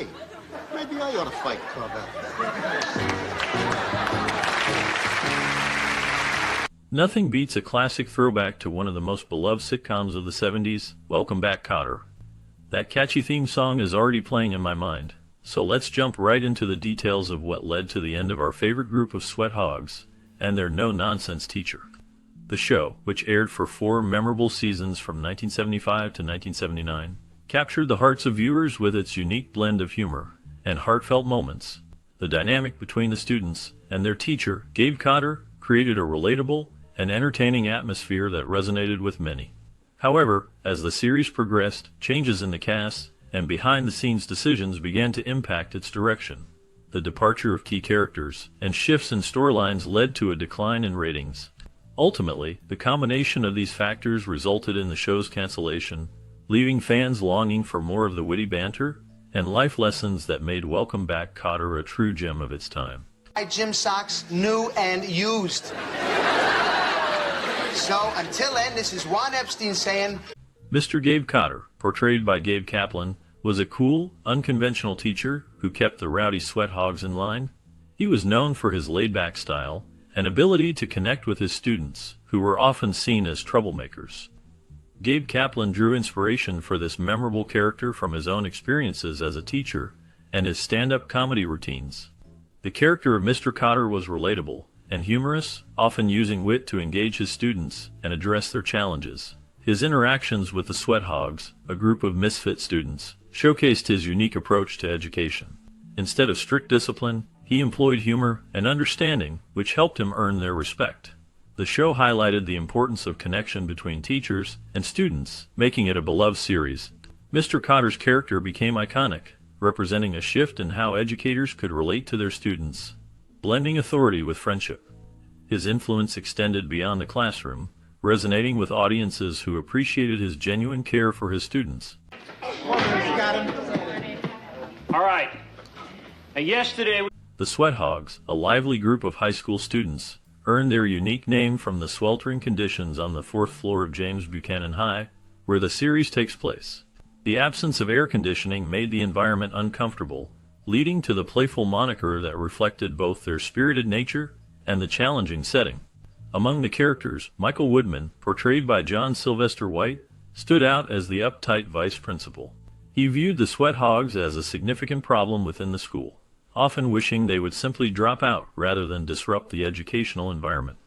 Hey, maybe I ought to fight Carvel. Nothing beats a classic throwback to one of the most beloved sitcoms of the 70s, Welcome Back, Kotter. That catchy theme song is already playing in my mind, so let's jump right into the details of what led to the end of our favorite group of sweat hogs and their no-nonsense teacher. The show, which aired for 4 memorable seasons from 1975 to 1979, captured the hearts of viewers with its unique blend of humor and heartfelt moments. The dynamic between the students and their teacher, Gabe Kotter, created a relatable and entertaining atmosphere that resonated with many. However, as the series progressed, changes in the cast and behind-the-scenes decisions began to impact its direction. The departure of key characters and shifts in storylines led to a decline in ratings. Ultimately, the combination of these factors resulted in the show's cancellation, leaving fans longing for more of the witty banter and life lessons that made Welcome Back, Kotter a true gem of its time. Gym socks, new and used. So, until then, this is Juan Epstein saying... Mr. Gabe Kotter, portrayed by Gabe Kaplan, was a cool, unconventional teacher who kept the rowdy sweat hogs in line. He was known for his laid-back style and ability to connect with his students, who were often seen as troublemakers. Gabe Kaplan drew inspiration for this memorable character from his own experiences as a teacher and his stand-up comedy routines. The character of Mr. Kotter was relatable and humorous, often using wit to engage his students and address their challenges. His interactions with the Sweat Hogs, a group of misfit students, showcased his unique approach to education. Instead of strict discipline, he employed humor and understanding, which helped him earn their respect. The show highlighted the importance of connection between teachers and students, making it a beloved series. Mr. Kotter's character became iconic, representing a shift in how educators could relate to their students, blending authority with friendship. His influence extended beyond the classroom, resonating with audiences who appreciated his genuine care for his students. All right. Yesterday... The Sweat Hogs, a lively group of high school students, earned their unique name from the sweltering conditions on the 4th floor of James Buchanan High, where the series takes place. The absence of air conditioning made the environment uncomfortable, leading to the playful moniker that reflected both their spirited nature and the challenging setting. Among the characters, Michael Woodman, portrayed by John Sylvester White, stood out as the uptight vice principal. He viewed the Sweat Hogs as a significant problem within the school, often wishing they would simply drop out rather than disrupt the educational environment.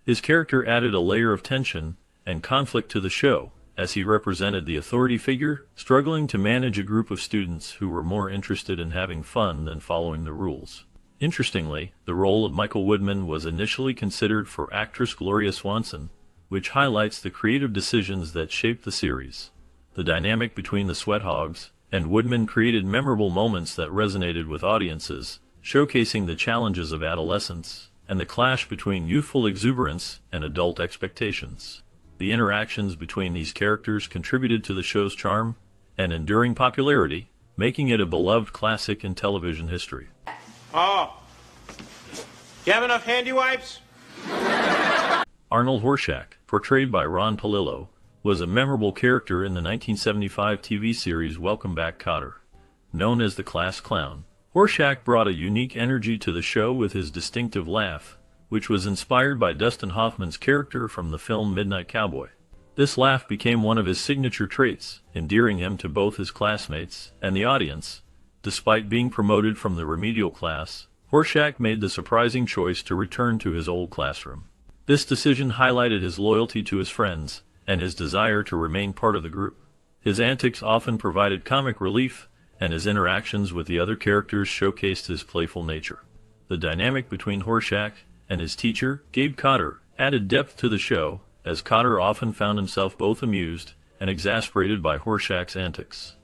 His character added a layer of tension and conflict to the show, as he represented the authority figure, struggling to manage a group of students who were more interested in having fun than following the rules. Interestingly, the role of Michael Woodman was initially considered for actress Gloria Swanson, which highlights the creative decisions that shaped the series. The dynamic between the Sweat Hogs and Woodman created memorable moments that resonated with audiences, showcasing the challenges of adolescence and the clash between youthful exuberance and adult expectations. The interactions between these characters contributed to the show's charm and enduring popularity, making it a beloved classic in television history. Oh. You have enough handy wipes? Arnold Horshack, portrayed by Ron Palillo, was a memorable character in the 1975 TV series Welcome Back, Kotter. Known as the class clown, Horshack brought a unique energy to the show with his distinctive laugh, which was inspired by Dustin Hoffman's character from the film Midnight Cowboy. This laugh became one of his signature traits, endearing him to both his classmates and the audience. Despite being promoted from the remedial class, Horshack made the surprising choice to return to his old classroom. This decision highlighted his loyalty to his friends and his desire to remain part of the group. His antics often provided comic relief, and his interactions with the other characters showcased his playful nature. The dynamic between Horshack and his teacher, Gabe Kotter, added depth to the show, as Kotter often found himself both amused and exasperated by Horshack's antics.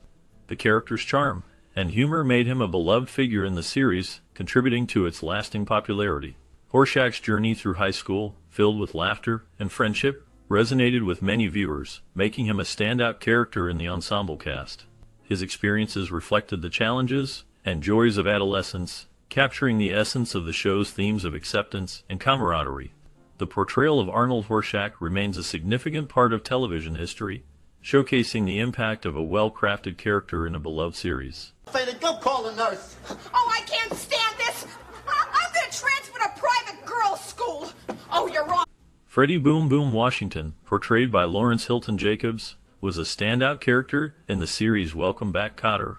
The character's charm and humor made him a beloved figure in the series, contributing to its lasting popularity. Horshack's journey through high school, filled with laughter and friendship, resonated with many viewers, making him a standout character in the ensemble cast. His experiences reflected the challenges and joys of adolescence, capturing the essence of the show's themes of acceptance and camaraderie. The portrayal of Arnold Horshack remains a significant part of television history, showcasing the impact of a well-crafted character in a beloved series. Faded Go call a nurse. Oh, I can't stand this. I'm going to transfer to private girls' school. Oh, you're wrong. Freddie Boom Boom Washington, portrayed by Lawrence Hilton Jacobs, was a standout character in the series Welcome Back, Kotter.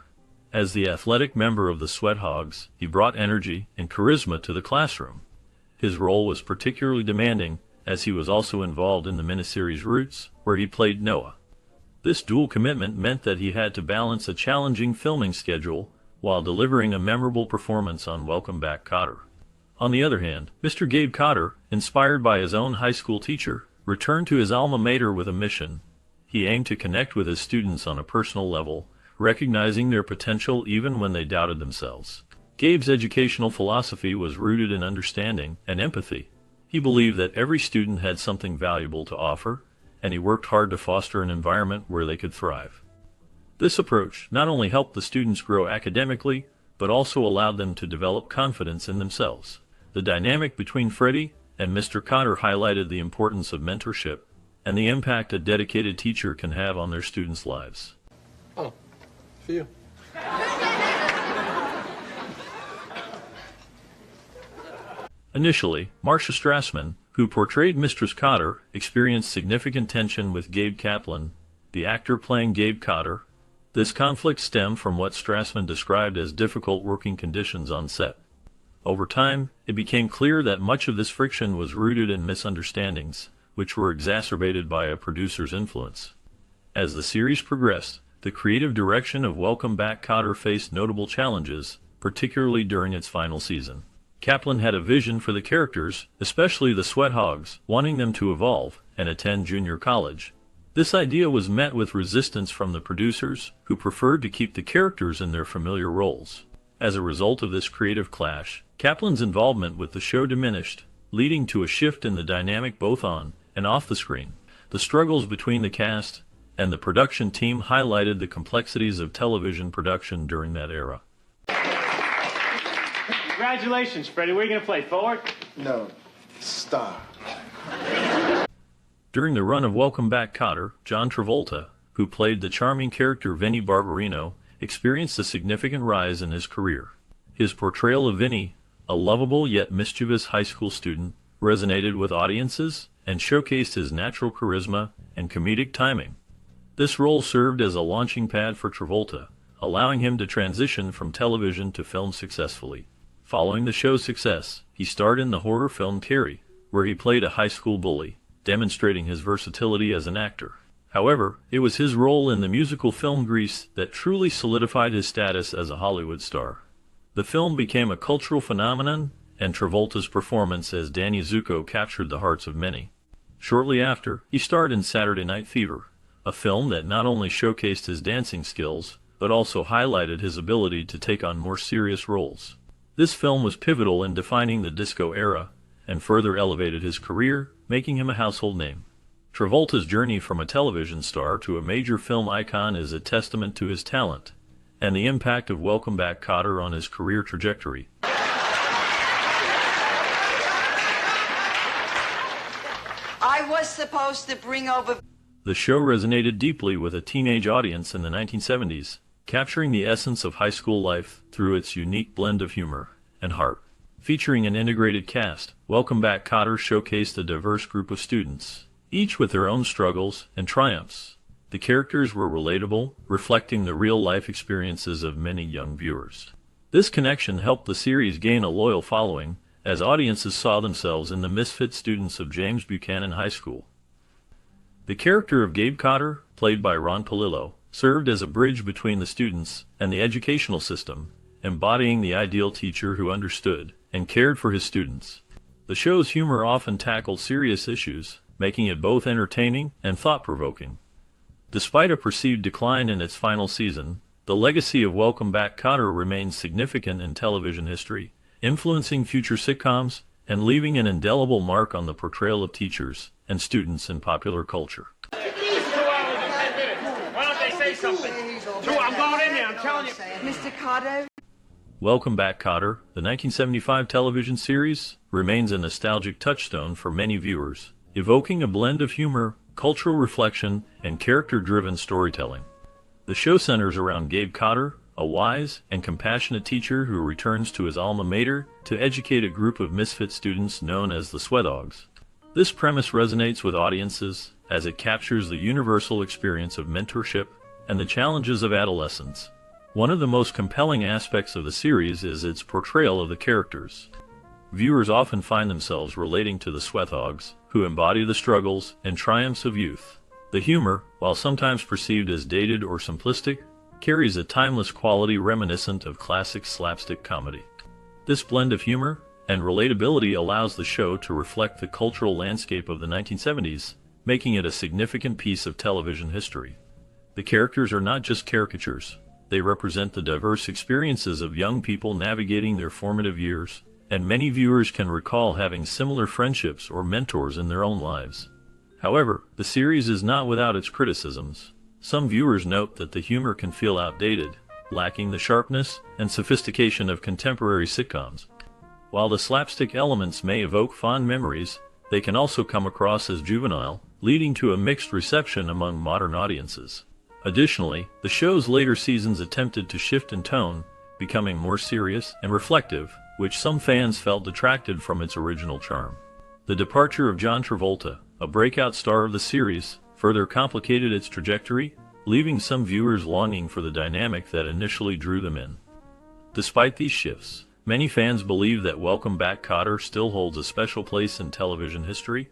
As the athletic member of the Sweat Hogs, he brought energy and charisma to the classroom. His role was particularly demanding, as he was also involved in the miniseries Roots, where he played Noah. This dual commitment meant that he had to balance a challenging filming schedule while delivering a memorable performance on Welcome Back, Kotter. On the other hand, Mr. Gabe Kotter, inspired by his own high school teacher, returned to his alma mater with a mission. He aimed to connect with his students on a personal level, recognizing their potential even when they doubted themselves. Gabe's educational philosophy was rooted in understanding and empathy. He believed that every student had something valuable to offer, and he worked hard to foster an environment where they could thrive. This approach not only helped the students grow academically, but also allowed them to develop confidence in themselves. The dynamic between Freddie and Mr. Kotter highlighted the importance of mentorship and the impact a dedicated teacher can have on their students' lives. Oh, for you. Initially, Marcia Strassman, who portrayed Mistress Kotter, experienced significant tension with Gabe Kaplan, the actor playing Gabe Kotter. This conflict stemmed from what Strassman described as difficult working conditions on set. Over time, it became clear that much of this friction was rooted in misunderstandings, which were exacerbated by a producer's influence. As the series progressed, the creative direction of Welcome Back, Kotter faced notable challenges, particularly during its final season. Kaplan had a vision for the characters, especially the Sweat Hogs, wanting them to evolve and attend junior college. This idea was met with resistance from the producers, who preferred to keep the characters in their familiar roles. As a result of this creative clash, Kaplan's involvement with the show diminished, leading to a shift in the dynamic both on and off the screen. The struggles between the cast and the production team highlighted the complexities of television production during that era. Congratulations, Freddie. Where are you going to play? Forward? No, star. During the run of Welcome Back, Kotter, John Travolta, who played the charming character Vinnie Barbarino, experienced a significant rise in his career. His portrayal of Vinnie, a lovable yet mischievous high school student, resonated with audiences and showcased his natural charisma and comedic timing. This role served as a launching pad for Travolta, allowing him to transition from television to film successfully. Following the show's success, he starred in the horror film Carrie, where he played a high school bully, demonstrating his versatility as an actor. However, it was his role in the musical film Grease that truly solidified his status as a Hollywood star. The film became a cultural phenomenon, and Travolta's performance as Danny Zuko captured the hearts of many. Shortly after, he starred in Saturday Night Fever, a film that not only showcased his dancing skills, but also highlighted his ability to take on more serious roles. This film was pivotal in defining the disco era, and further elevated his career, making him a household name. Travolta's journey from a television star to a major film icon is a testament to his talent, and the impact of Welcome Back, Kotter on his career trajectory. I was supposed to bring over... The show resonated deeply with a teenage audience in the 1970s, capturing the essence of high school life through its unique blend of humor and heart. Featuring an integrated cast, Welcome Back, Kotter showcased a diverse group of students, each with their own struggles and triumphs. The characters were relatable, reflecting the real-life experiences of many young viewers. This connection helped the series gain a loyal following, as audiences saw themselves in the misfit students of James Buchanan High School. The character of Gabe Kotter, played by Ron Palillo, served as a bridge between the students and the educational system, embodying the ideal teacher who understood and cared for his students. The show's humor often tackled serious issues, making it both entertaining and thought-provoking. Despite a perceived decline in its final season, the legacy of Welcome Back, Kotter remains significant in television history, influencing future sitcoms and leaving an indelible mark on the portrayal of teachers and students in popular culture. Why don't they say something? I'm going in there, I'm telling you. Mr. Kotter? Welcome Back, Kotter, the 1975 television series, remains a nostalgic touchstone for many viewers, evoking a blend of humor, cultural reflection, and character-driven storytelling. The show centers around Gabe Kotter, a wise and compassionate teacher who returns to his alma mater to educate a group of misfit students known as the Sweathogs. This premise resonates with audiences as it captures the universal experience of mentorship and the challenges of adolescence. One of the most compelling aspects of the series is its portrayal of the characters. Viewers often find themselves relating to the Sweathogs, who embody the struggles and triumphs of youth. The humor, while sometimes perceived as dated or simplistic, carries a timeless quality reminiscent of classic slapstick comedy. This blend of humor and relatability allows the show to reflect the cultural landscape of the 1970s, making it a significant piece of television history. The characters are not just caricatures. They represent the diverse experiences of young people navigating their formative years, and many viewers can recall having similar friendships or mentors in their own lives. However, the series is not without its criticisms. Some viewers note that the humor can feel outdated, lacking the sharpness and sophistication of contemporary sitcoms. While the slapstick elements may evoke fond memories, they can also come across as juvenile, leading to a mixed reception among modern audiences. Additionally, the show's later seasons attempted to shift in tone, becoming more serious and reflective, which some fans felt detracted from its original charm. The departure of John Travolta, a breakout star of the series, further complicated its trajectory, leaving some viewers longing for the dynamic that initially drew them in. Despite these shifts, many fans believe that Welcome Back, Kotter still holds a special place in television history.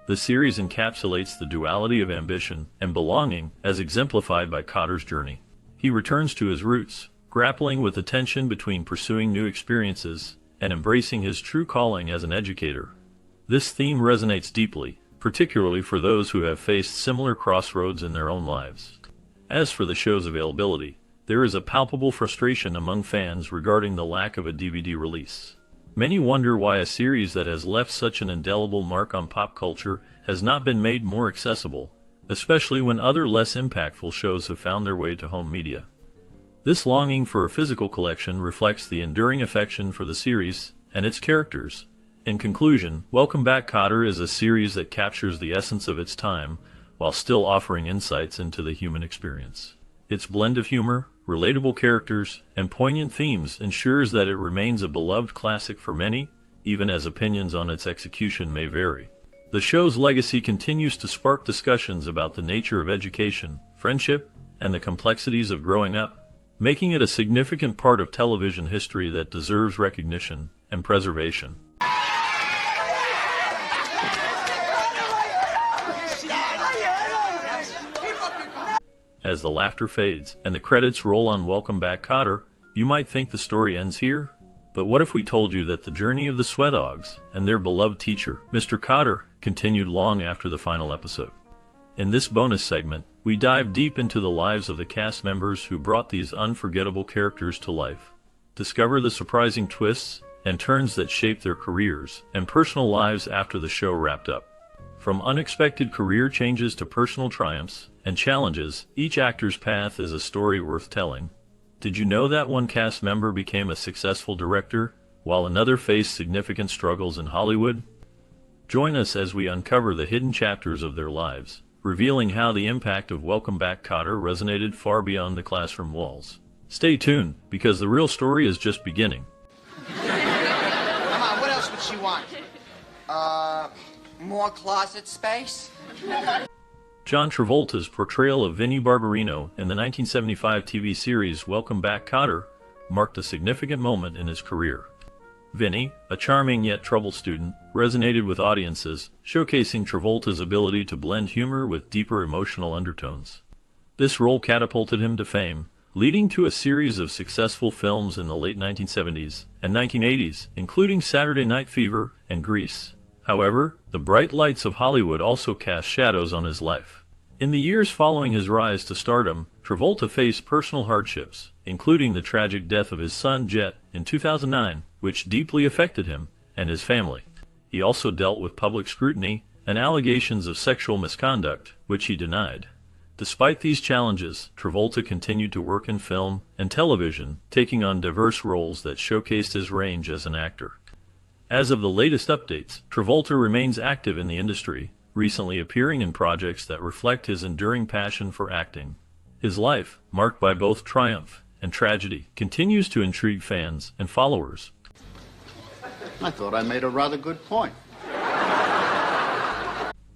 The series encapsulates the duality of ambition and belonging as exemplified by Kotter's journey. He returns to his roots, grappling with the tension between pursuing new experiences and embracing his true calling as an educator. This theme resonates deeply, particularly for those who have faced similar crossroads in their own lives. As for the show's availability, there is a palpable frustration among fans regarding the lack of a DVD release. Many wonder why a series that has left such an indelible mark on pop culture has not been made more accessible, especially when other less impactful shows have found their way to home media. This longing for a physical collection reflects the enduring affection for the series and its characters. In conclusion, Welcome Back, Kotter is a series that captures the essence of its time while still offering insights into the human experience. Its blend of humor, relatable characters, and poignant themes ensures that it remains a beloved classic for many, even as opinions on its execution may vary. The show's legacy continues to spark discussions about the nature of education, friendship, and the complexities of growing up, making it a significant part of television history that deserves recognition and preservation. As the laughter fades and the credits roll on Welcome Back, Kotter, you might think the story ends here. But what if we told you that the journey of the Sweathogs and their beloved teacher, Mr. Kotter, continued long after the final episode? In this bonus segment, we dive deep into the lives of the cast members who brought these unforgettable characters to life. Discover the surprising twists and turns that shaped their careers and personal lives after the show wrapped up. From unexpected career changes to personal triumphs and challenges, each actor's path is a story worth telling. Did you know that one cast member became a successful director, while another faced significant struggles in Hollywood? Join us as we uncover the hidden chapters of their lives, revealing how the impact of Welcome Back, Kotter resonated far beyond the classroom walls. Stay tuned, because the real story is just beginning. Come on, what else would she want? More closet space? John Travolta's portrayal of Vinnie Barbarino in the 1975 TV series Welcome Back, Kotter marked a significant moment in his career. Vinnie, a charming yet troubled student, resonated with audiences, showcasing Travolta's ability to blend humor with deeper emotional undertones. This role catapulted him to fame, leading to a series of successful films in the late 1970s and 1980s, including Saturday Night Fever and Grease. However, the bright lights of Hollywood also cast shadows on his life. In the years following his rise to stardom, Travolta faced personal hardships, including the tragic death of his son Jet in 2009, which deeply affected him and his family. He also dealt with public scrutiny and allegations of sexual misconduct, which he denied. Despite these challenges, Travolta continued to work in film and television, taking on diverse roles that showcased his range as an actor. As of the latest updates, Travolta remains active in the industry, recently appearing in projects that reflect his enduring passion for acting. His life, marked by both triumph and tragedy continues to intrigue fans and followers. I thought I made a rather good point.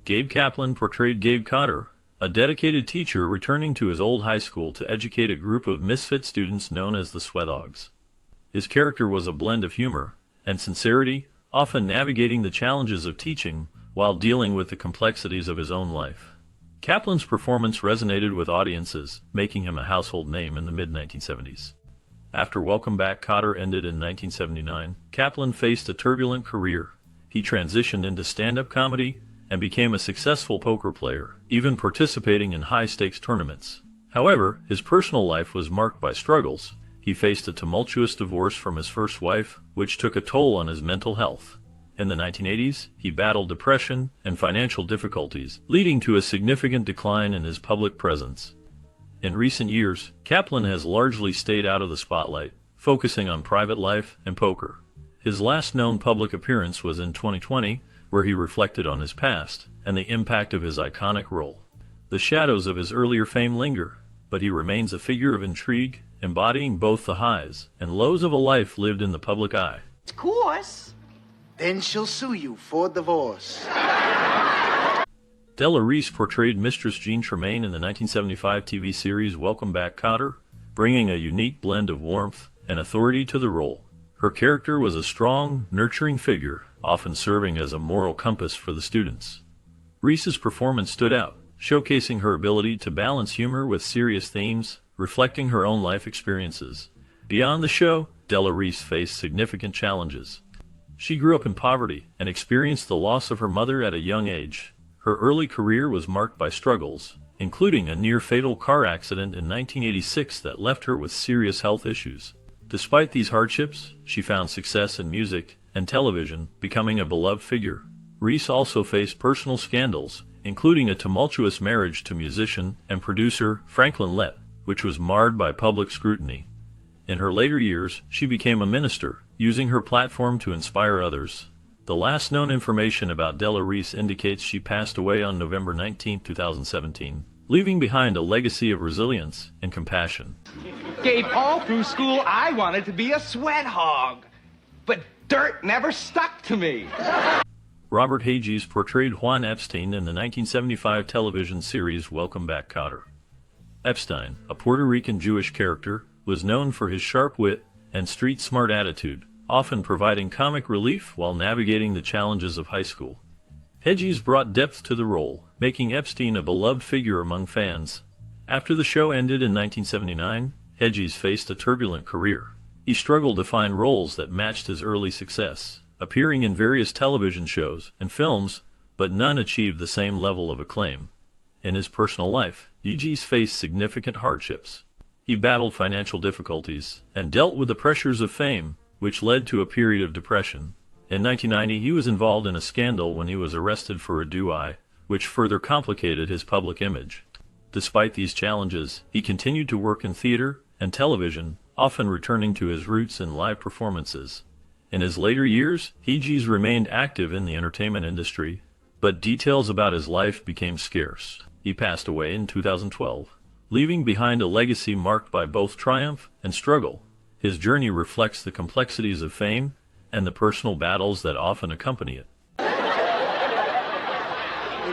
Gabe Kaplan portrayed Gabe Cotter, a dedicated teacher returning to his old high school to educate a group of misfit students known as the Sweathogs. His character was a blend of humor and sincerity, often navigating the challenges of teaching while dealing with the complexities of his own life. Kaplan's performance resonated with audiences, making him a household name in the mid-1970s. After Welcome Back Kotter ended in 1979, Kaplan faced a turbulent career. He transitioned into stand-up comedy and became a successful poker player, even participating in high-stakes tournaments. However, his personal life was marked by struggles. He faced a tumultuous divorce from his first wife, which took a toll on his mental health. In the 1980s, he battled depression and financial difficulties, leading to a significant decline in his public presence. In recent years, Kaplan has largely stayed out of the spotlight, focusing on private life and poker. His last known public appearance was in 2020, where he reflected on his past and the impact of his iconic role. The shadows of his earlier fame linger, but he remains a figure of intrigue, embodying both the highs and lows of a life lived in the public eye. Of course. Then she'll sue you for divorce. Della Reese portrayed Mistress Jean Tremaine in the 1975 TV series Welcome Back Kotter, bringing a unique blend of warmth and authority to the role. Her character was a strong, nurturing figure, often serving as a moral compass for the students. Reese's performance stood out, showcasing her ability to balance humor with serious themes, reflecting her own life experiences. Beyond the show, Della Reese faced significant challenges. She grew up in poverty and experienced the loss of her mother at a young age. Her early career was marked by struggles, including a near-fatal car accident in 1986 that left her with serious health issues. Despite these hardships, she found success in music and television, becoming a beloved figure. Reese also faced personal scandals, including a tumultuous marriage to musician and producer Franklin Lett, which was marred by public scrutiny. In her later years, she became a minister, using her platform to inspire others. The last known information about Della Reese indicates she passed away on November 19, 2017, leaving behind a legacy of resilience and compassion. Gabe, all through school, I wanted to be a sweat hog, but dirt never stuck to me. Robert Hages portrayed Juan Epstein in the 1975 television series Welcome Back Kotter. Epstein, a Puerto Rican Jewish character, was known for his sharp wit and street-smart attitude, often providing comic relief while navigating the challenges of high school. Hedges brought depth to the role, making Epstein a beloved figure among fans. After the show ended in 1979, Hedges faced a turbulent career. He struggled to find roles that matched his early success, appearing in various television shows and films, but none achieved the same level of acclaim. In his personal life, Hedges faced significant hardships. He battled financial difficulties and dealt with the pressures of fame, which led to a period of depression. In 1990, he was involved in a scandal when he was arrested for a DUI, which further complicated his public image. Despite these challenges, he continued to work in theater and television, often returning to his roots in live performances. In his later years, Hedges remained active in the entertainment industry, but details about his life became scarce. He passed away in 2012, leaving behind a legacy marked by both triumph and struggle. His journey reflects the complexities of fame and the personal battles that often accompany it. Hey,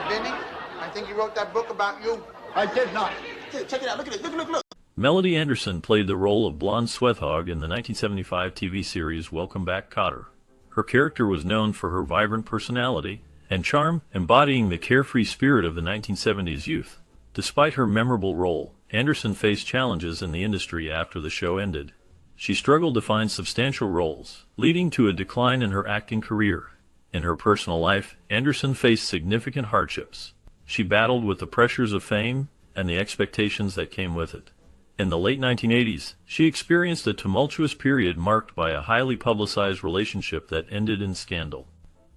Vinny, I think he wrote that book about you. I did not. Check it out. Look at it. Look. Melody Anderson played the role of blonde Sweathog in the 1975 TV series Welcome Back Kotter. Her character was known for her vibrant personality and charm, embodying the carefree spirit of the 1970s youth. Despite her memorable role, Anderson faced challenges in the industry after the show ended. She struggled to find substantial roles, leading to a decline in her acting career. In her personal life, Anderson faced significant hardships. She battled with the pressures of fame and the expectations that came with it. In the late 1980s, she experienced a tumultuous period marked by a highly publicized relationship that ended in scandal.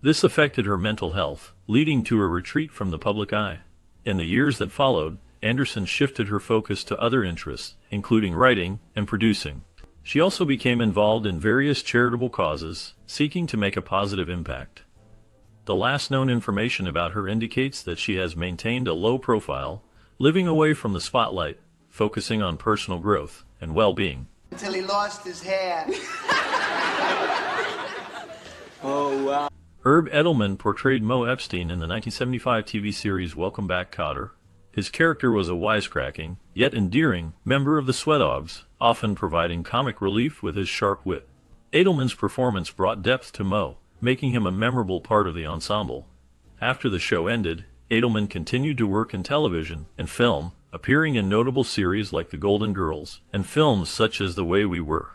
This affected her mental health, leading to a retreat from the public eye. In the years that followed, Anderson shifted her focus to other interests, including writing and producing. She also became involved in various charitable causes, seeking to make a positive impact. The last known information about her indicates that she has maintained a low profile, living away from the spotlight. focusing on personal growth and well-being. Until he lost his hair. Herb Edelman portrayed Mo Epstein in the 1975 TV series Welcome Back, Kotter. His character was a wisecracking, yet endearing, member of the Sweatdogs, often providing comic relief with his sharp wit. Edelman's performance brought depth to Mo, making him a memorable part of the ensemble. After the show ended, Edelman continued to work in television and film, appearing in notable series like The Golden Girls and films such as The Way We Were.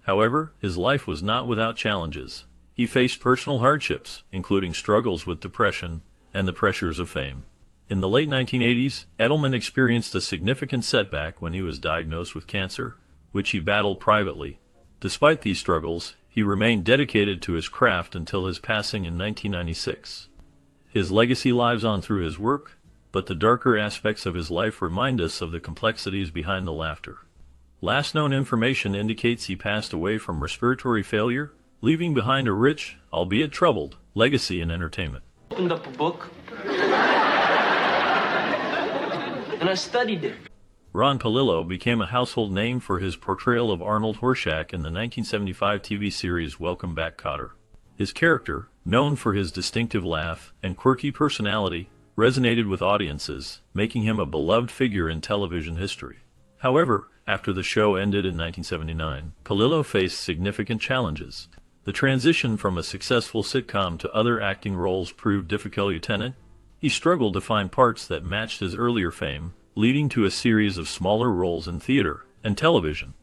However, his life was not without challenges. He faced personal hardships, including struggles with depression and the pressures of fame. In the late 1980s, Edelman experienced a significant setback when he was diagnosed with cancer, which he battled privately. Despite these struggles, he remained dedicated to his craft until his passing in 1996. His legacy lives on through his work, but the darker aspects of his life remind us of the complexities behind the laughter. Last known information indicates he passed away from respiratory failure, leaving behind a rich, albeit troubled, legacy in entertainment. Opened up a book, and I studied it. Ron Palillo became a household name for his portrayal of Arnold Horshack in the 1975 TV series Welcome Back, Kotter. His character, known for his distinctive laugh and quirky personality, resonated with audiences, making him a beloved figure in television history. However, after the show ended in 1979, Palillo faced significant challenges. The transition from a successful sitcom to other acting roles proved difficult. He struggled to find parts that matched his earlier fame, leading to a series of smaller roles in theater and television.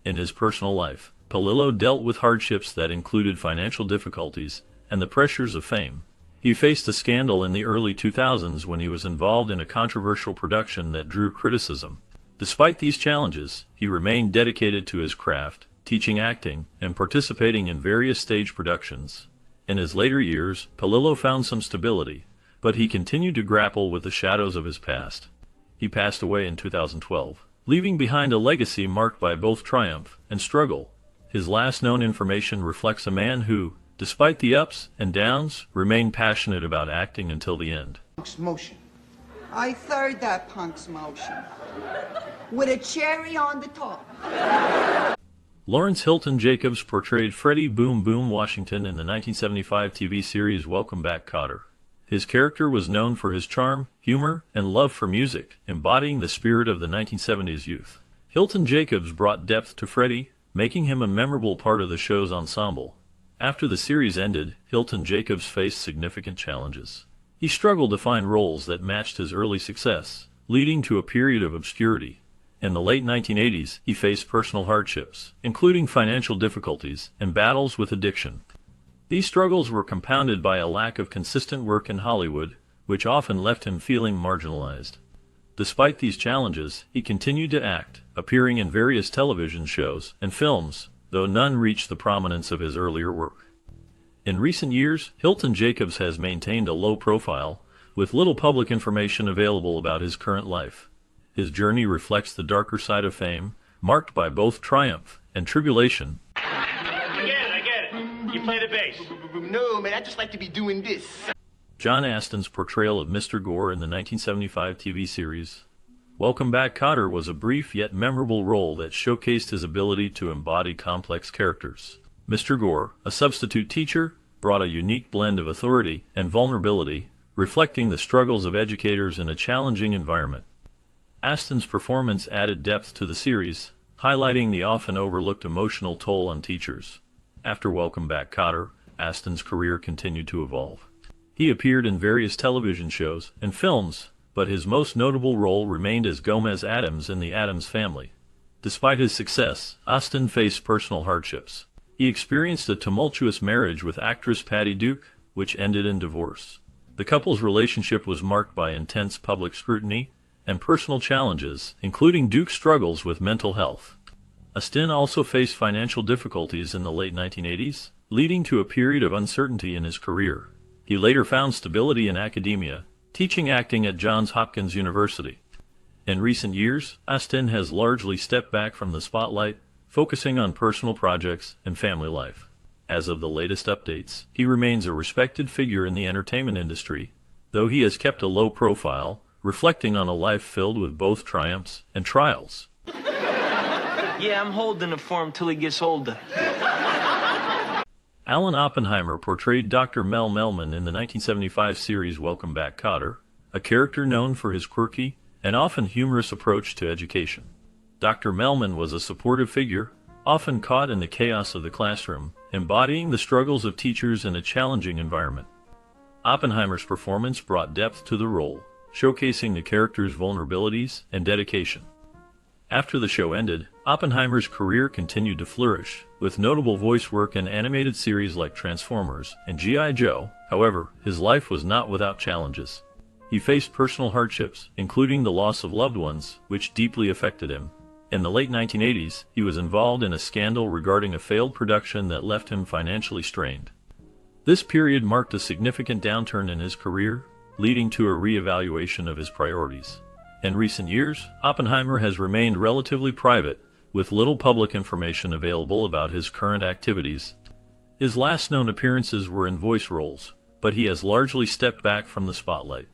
In his personal life, Palillo dealt with hardships that included financial difficulties and the pressures of fame. He faced a scandal in the early 2000s when he was involved in a controversial production that drew criticism. Despite these challenges, he remained dedicated to his craft, teaching acting and participating in various stage productions. In his later years, Palillo found some stability, but he continued to grapple with the shadows of his past. He passed away in 2012, leaving behind a legacy marked by both triumph and struggle. His last known information reflects a man who, despite the ups and downs, remained passionate about acting until the end. Punk's motion. I third that punk's motion. With a cherry on the top. Lawrence Hilton Jacobs portrayed Freddie Boom Boom Washington in the 1975 TV series Welcome Back, Kotter. His character was known for his charm, humor, and love for music, embodying the spirit of the 1970s youth. Hilton Jacobs brought depth to Freddie, making him a memorable part of the show's ensemble. After the series ended, Hilton Jacobs faced significant challenges. He struggled to find roles that matched his early success, leading to a period of obscurity. In the late 1980s, he faced personal hardships, including financial difficulties and battles with addiction. These struggles were compounded by a lack of consistent work in Hollywood, which often left him feeling marginalized. Despite these challenges, he continued to act, appearing in various television shows and films, though none reached the prominence of his earlier work. In recent years, Hilton Jacobs has maintained a low profile, with little public information available about his current life. His journey reflects the darker side of fame, marked by both triumph and tribulation. I get it. You play the bass. No, man, I just like to be doing this. John Astin's portrayal of Mr. Gore in the 1975 TV series Welcome Back, Kotter was a brief yet memorable role that showcased his ability to embody complex characters. Mr. Gore, a substitute teacher, brought a unique blend of authority and vulnerability, reflecting the struggles of educators in a challenging environment. Astin's performance added depth to the series, highlighting the often overlooked emotional toll on teachers. After Welcome Back, Kotter, Astin's career continued to evolve. He appeared in various television shows and films, but his most notable role remained as Gomez Addams in The Addams Family. Despite his success, Astin faced personal hardships. He experienced a tumultuous marriage with actress Patty Duke, which ended in divorce. The couple's relationship was marked by intense public scrutiny and personal challenges, including Duke's struggles with mental health. Astin also faced financial difficulties in the late 1980s, leading to a period of uncertainty in his career. He later found stability in academia, teaching acting at Johns Hopkins University. In recent years, Astin has largely stepped back from the spotlight, focusing on personal projects and family life. As of the latest updates, he remains a respected figure in the entertainment industry, though he has kept a low profile, reflecting on a life filled with both triumphs and trials. Yeah, I'm holding it for him till he gets older. Alan Oppenheimer portrayed Dr. Mel Melman in the 1975 series Welcome Back, Kotter, a character known for his quirky and often humorous approach to education. Dr. Melman was a supportive figure, often caught in the chaos of the classroom, embodying the struggles of teachers in a challenging environment. Oppenheimer's performance brought depth to the role, showcasing the character's vulnerabilities and dedication. After the show ended, Oppenheimer's career continued to flourish, with notable voice work in animated series like Transformers and G.I. Joe. However, his life was not without challenges. He faced personal hardships, including the loss of loved ones, which deeply affected him. In the late 1980s, he was involved in a scandal regarding a failed production that left him financially strained. This period marked a significant downturn in his career, leading to a re-evaluation of his priorities. In recent years, Oppenheimer has remained relatively private, with little public information available about his current activities. His last known appearances were in voice roles, but he has largely stepped back from the spotlight.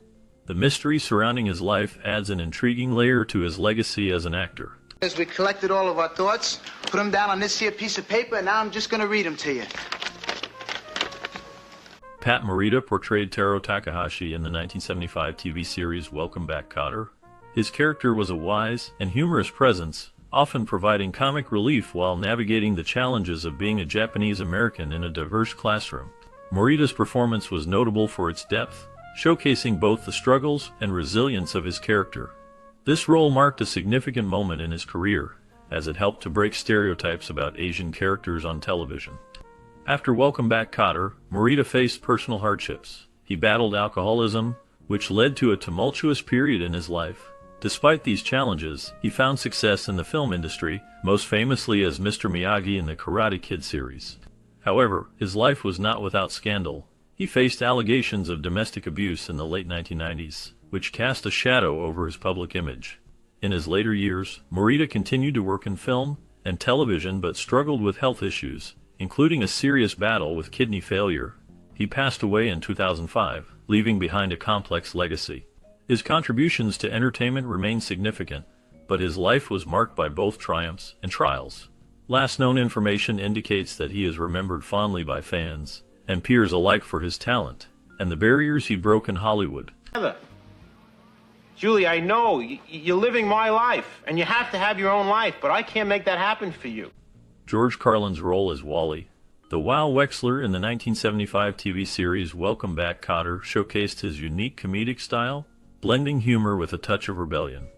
The mystery surrounding his life adds an intriguing layer to his legacy as an actor. As we collected all of our thoughts, put them down on this here piece of paper, and now I'm just going to read them to you. Pat Morita portrayed Taro Takahashi in the 1975 TV series Welcome Back, Kotter. His character was a wise and humorous presence, often providing comic relief while navigating the challenges of being a Japanese American in a diverse classroom. Morita's performance was notable for its depth, showcasing both the struggles and resilience of his character. This role marked a significant moment in his career, as it helped to break stereotypes about Asian characters on television. After Welcome Back, Kotter, Morita faced personal hardships. He battled alcoholism, which led to a tumultuous period in his life. Despite these challenges, he found success in the film industry, most famously as Mr. Miyagi in the Karate Kid series. However, his life was not without scandal. He faced allegations of domestic abuse in the late 1990s, which cast a shadow over his public image. In his later years, Morita continued to work in film and television but struggled with health issues, including a serious battle with kidney failure. He passed away in 2005, leaving behind a complex legacy. His contributions to entertainment remain significant, but his life was marked by both triumphs and trials. Last known information indicates that he is remembered fondly by fans and peers alike for his talent and the barriers he broke in Hollywood. Julie, I know you're living my life, and you have to have your own life, but I can't make that happen for you. George Carlin's role as Wally, the Wow Wexler in the 1975 TV series Welcome Back, Kotter, showcased his unique comedic style, blending humor with a touch of rebellion.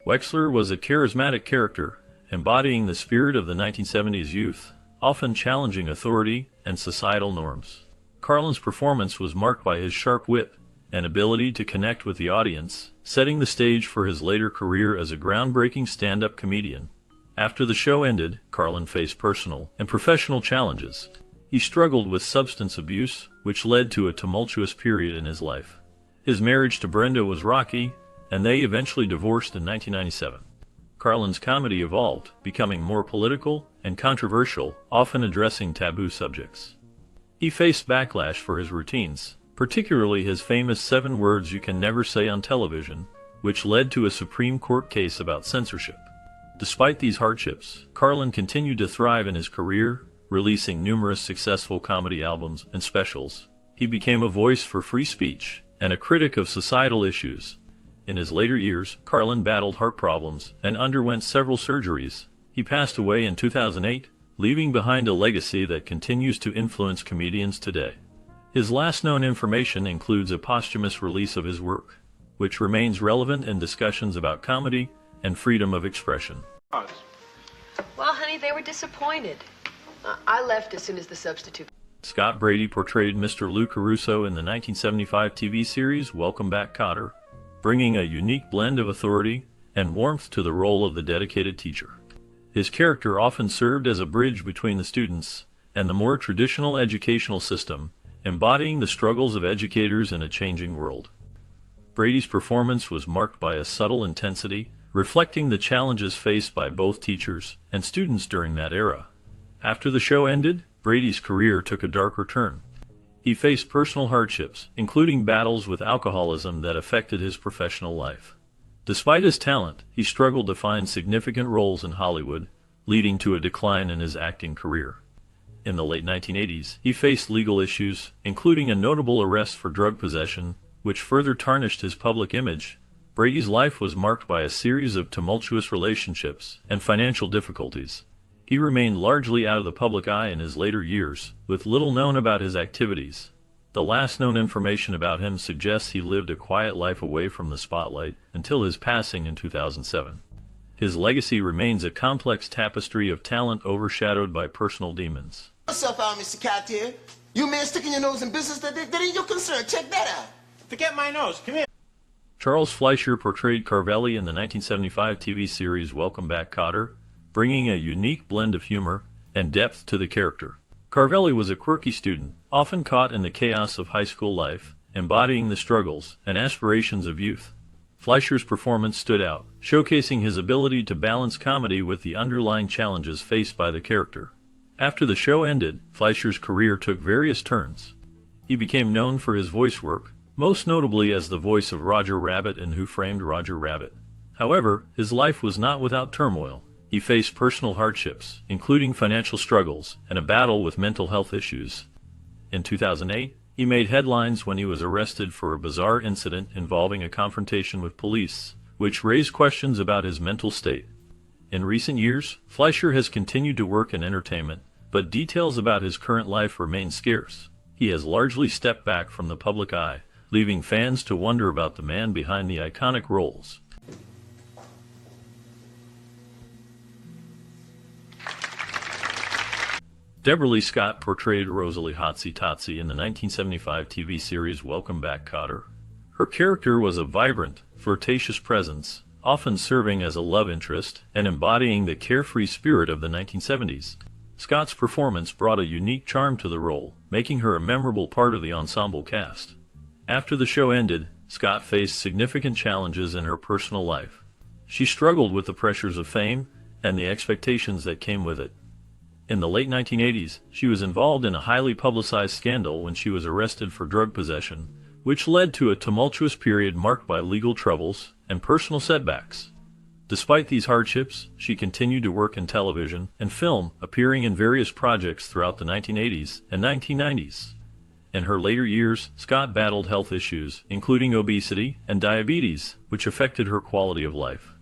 Wexler was a charismatic character, embodying the spirit of the 1970s youth, often challenging authority and societal norms. Carlin's performance was marked by his sharp wit and ability to connect with the audience, setting the stage for his later career as a groundbreaking stand-up comedian. After the show ended, Carlin faced personal and professional challenges. He struggled with substance abuse, which led to a tumultuous period in his life. His marriage to Brenda was rocky, and they eventually divorced in 1997. Carlin's comedy evolved, becoming more political and controversial, often addressing taboo subjects. He faced backlash for his routines, particularly his famous 7 words you can never say on television, which led to a Supreme Court case about censorship. Despite these hardships, Carlin continued to thrive in his career, releasing numerous successful comedy albums and specials. He became a voice for free speech and a critic of societal issues. In his later years, Carlin battled heart problems and underwent several surgeries. He passed away in 2008, leaving behind a legacy that continues to influence comedians today. His last known information includes a posthumous release of his work, which remains relevant in discussions about comedy and freedom of expression. Well, honey, they were disappointed. I left as soon as the substitute. Scott Brady portrayed Mr. Lou Caruso in the 1975 TV series Welcome Back, Kotter, bringing a unique blend of authority and warmth to the role of the dedicated teacher. His character often served as a bridge between the students and the more traditional educational system, embodying the struggles of educators in a changing world. Brady's performance was marked by a subtle intensity, reflecting the challenges faced by both teachers and students during that era. After the show ended, Brady's career took a darker turn. He faced personal hardships, including battles with alcoholism that affected his professional life. Despite his talent, he struggled to find significant roles in Hollywood, leading to a decline in his acting career. In the late 1980s, he faced legal issues, including a notable arrest for drug possession, which further tarnished his public image. Brady's life was marked by a series of tumultuous relationships and financial difficulties. He remained largely out of the public eye in his later years, with little known about his activities. The last known information about him suggests he lived a quiet life away from the spotlight until his passing in 2007. His legacy remains a complex tapestry of talent overshadowed by personal demons. Yourself out, Mr. Cartier. You man sticking your nose in business that ain't your concern. Check that out. Forget my nose. Come here. Charles Fleischer portrayed Carvelli in the 1975 TV series Welcome Back, Kotter, bringing a unique blend of humor and depth to the character. Carvelli was a quirky student, often caught in the chaos of high school life, embodying the struggles and aspirations of youth. Fleischer's performance stood out, showcasing his ability to balance comedy with the underlying challenges faced by the character. After the show ended, Fleischer's career took various turns. He became known for his voice work, most notably as the voice of Roger Rabbit in Who Framed Roger Rabbit. However, his life was not without turmoil. He faced personal hardships, including financial struggles and a battle with mental health issues. In 2008, he made headlines when he was arrested for a bizarre incident involving a confrontation with police, which raised questions about his mental state. In recent years, Fleischer has continued to work in entertainment, but details about his current life remain scarce. He has largely stepped back from the public eye, leaving fans to wonder about the man behind the iconic roles. Deborah Lee Scott portrayed Rosalie Hotsy Totsy in the 1975 TV series Welcome Back, Kotter. Her character was a vibrant, flirtatious presence, often serving as a love interest and embodying the carefree spirit of the 1970s. Scott's performance brought a unique charm to the role, making her a memorable part of the ensemble cast. After the show ended, Scott faced significant challenges in her personal life. She struggled with the pressures of fame and the expectations that came with it. In the late 1980s, she was involved in a highly publicized scandal when she was arrested for drug possession, which led to a tumultuous period marked by legal troubles and personal setbacks. Despite these hardships, she continued to work in television and film, appearing in various projects throughout the 1980s and 1990s. In her later years, Scott battled health issues, including obesity and diabetes, which affected her quality of life.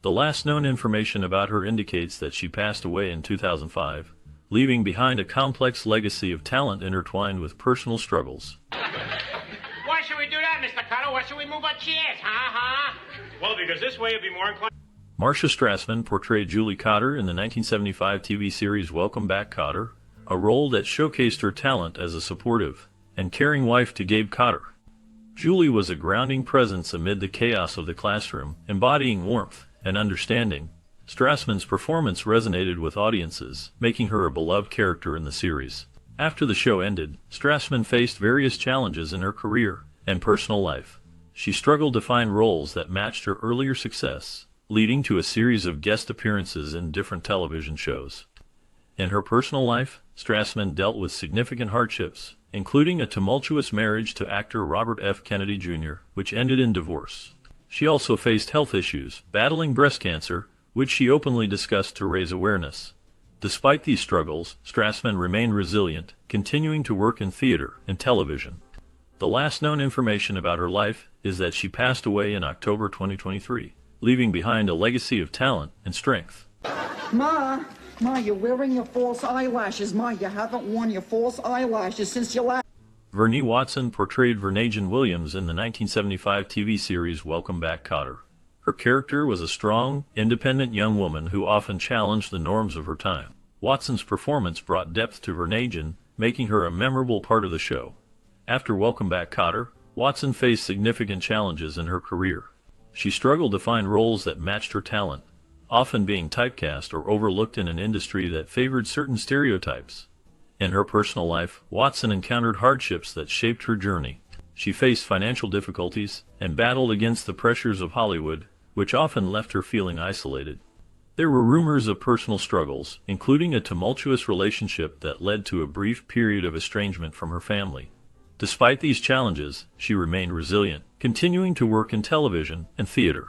The last known information about her indicates that she passed away in 2005, leaving behind a complex legacy of talent intertwined with personal struggles. Why should we do that, Mr. Carter? Why should we move our chairs, huh? Well, because this way it'd be more inclined. Marcia Strassman portrayed Julie Cotter in the 1975 TV series Welcome Back, Kotter, a role that showcased her talent as a supportive and caring wife to Gabe Cotter. Julie was a grounding presence amid the chaos of the classroom, embodying warmth and understanding. Strassman's performance resonated with audiences, making her a beloved character in the series. After the show ended, Strassman faced various challenges in her career and personal life. She struggled to find roles that matched her earlier success, leading to a series of guest appearances in different television shows. In her personal life, Strassman dealt with significant hardships, including a tumultuous marriage to actor Robert F. Kennedy Jr., which ended in divorce. She also faced health issues, battling breast cancer, which she openly discussed to raise awareness. Despite these struggles, Strassman remained resilient, continuing to work in theater and television. The last known information about her life is that she passed away in October 2023, leaving behind a legacy of talent and strength. Ma, you're wearing your false eyelashes. Ma, you haven't worn your false eyelashes since your last... Vernee Watson portrayed Vernajan Williams in the 1975 TV series Welcome Back, Kotter. Her character was a strong, independent young woman who often challenged the norms of her time. Watson's performance brought depth to Vernajan, making her a memorable part of the show. After Welcome Back, Kotter, Watson faced significant challenges in her career. She struggled to find roles that matched her talent, often being typecast or overlooked in an industry that favored certain stereotypes. In her personal life, Watson encountered hardships that shaped her journey. She faced financial difficulties and battled against the pressures of Hollywood, which often left her feeling isolated. There were rumors of personal struggles, including a tumultuous relationship that led to a brief period of estrangement from her family. Despite these challenges, she remained resilient, continuing to work in television and theater.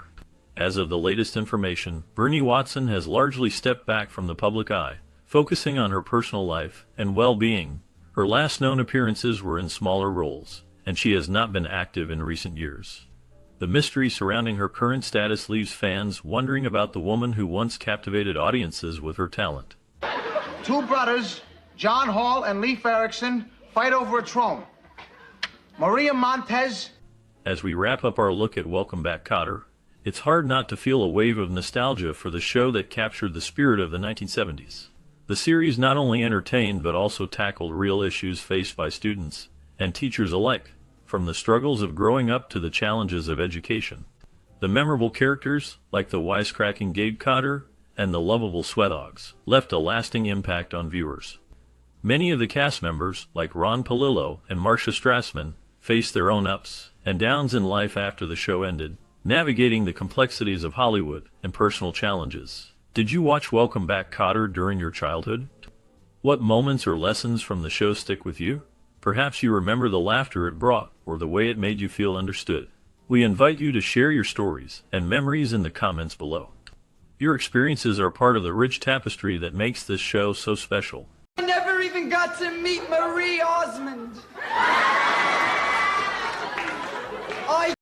As of the latest information, Bernie Watson has largely stepped back from the public eye, focusing on her personal life and well-being. Her last known appearances were in smaller roles, and she has not been active in recent years. The mystery surrounding her current status leaves fans wondering about the woman who once captivated audiences with her talent. Two brothers, John Hall and Leif Erikson, fight over a throne. Maria Montez. As we wrap up our look at Welcome Back, Kotter, it's hard not to feel a wave of nostalgia for the show that captured the spirit of the 1970s. The series not only entertained but also tackled real issues faced by students and teachers alike, from the struggles of growing up to the challenges of education. The memorable characters, like the wisecracking Gabe Kotter and the lovable Sweathogs, left a lasting impact on viewers. Many of the cast members, like Ron Palillo and Marcia Strassman, faced their own ups and downs in life after the show ended, navigating the complexities of Hollywood and personal challenges. Did you watch Welcome Back, Kotter during your childhood? What moments or lessons from the show stick with you? Perhaps you remember the laughter it brought or the way it made you feel understood. We invite you to share your stories and memories in the comments below. Your experiences are part of the rich tapestry that makes this show so special. I never even got to meet Marie Osmond. I